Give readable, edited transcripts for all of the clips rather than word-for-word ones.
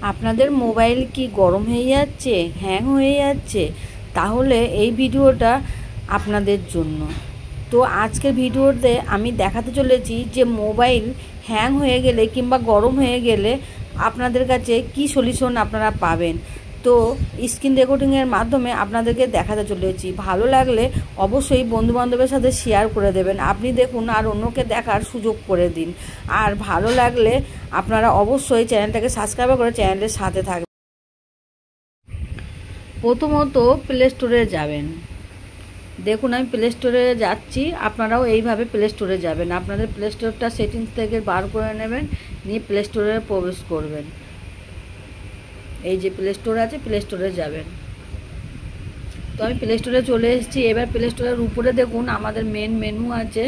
আপনাদের মোবাইল কি গরম হয়ে যাচ্ছে, হ্যাং হয়ে যাচ্ছে? তাহলে এই ভিডিওটা আপনাদের জন্য। তো আজকের ভিডিওতে আমি দেখাতে চলেছি যে মোবাইল হ্যাং হয়ে গেলে কিংবা গরম হয়ে গেলে আপনাদের কাছে কি সলিউশন আপনারা পাবেন। তো স্ক্রিন রেকর্ডিংয়ের মাধ্যমে আপনাদেরকে দেখাতে চলেছি। ভালো লাগলে অবশ্যই বন্ধুবান্ধবের সাথে শেয়ার করে দেবেন। আপনি দেখুন আর অন্যকে দেখার সুযোগ করে দিন। আর ভালো লাগলে আপনারা অবশ্যই চ্যানেলটাকে সাবস্ক্রাইব করে চ্যানেলের সাথে থাকবেন। প্রথমত প্লে স্টোরে যাবেন। দেখুন আমি প্লে স্টোরে যাচ্ছি, আপনারাও এইভাবে প্লে স্টোরে যাবেন। আপনাদের প্লে স্টোরটা সেটিংস থেকে বার করে নেবেন, নিয়ে প্লে স্টোরে প্রবেশ করবেন। এই যে প্লে স্টোর আছে, প্লে স্টোরে যাবেন। তো আমি প্লে স্টোরে চলে এসেছি। এবার প্লে স্টোরের উপরে দেখুন আমাদের মেন মেনু আছে,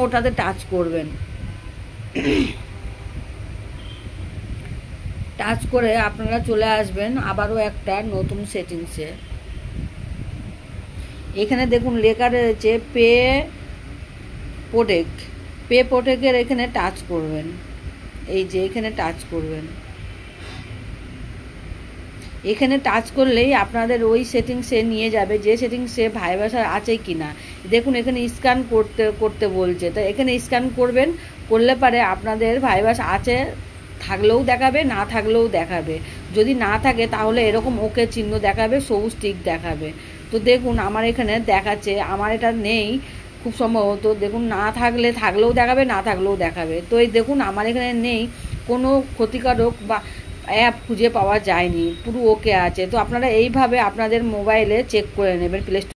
ওটাতে টাচ করবেন। টাচ করে আপনারা চলে আসবেন আবারও একটা নতুন সেটিংসে। এখানে দেখুন লেখা রয়েছে পে প্রোটেক্টের এখানে টাচ করবেন। এই যে এখানে টাচ করবেন। এখানে টাচ করলেই আপনাদের ওই সেটিংসে নিয়ে যাবে, যে সেটিংসে ভাইব্রেশন আছে কিনা। দেখুন এখানে স্ক্যান করতে বলছে, তো এখানে স্ক্যান করবেন। করলে পারে আপনাদের ভাইব্রেশন আছে থাকলেও দেখাবে, না থাকলেও দেখাবে। যদি না থাকে তাহলে এরকম ওকে চিহ্ন দেখাবে, সবুজ টিক দেখাবে। তো দেখুন আমার এখানে দেখাচ্ছে, আমার এটা নেই খুব সম্ভবত। দেখুন না থাকলেও দেখাবে, না থাকলেও দেখাবে। তো এই দেখুন আমার এখানে নেই, কোনো ক্ষতিকারক বা অ্যাপ খুঁজে পাওয়া যায়নি, পুরো ওকে আছে। তো আপনারা এইভাবে আপনাদের মোবাইলে চেক করে নেবেন প্লে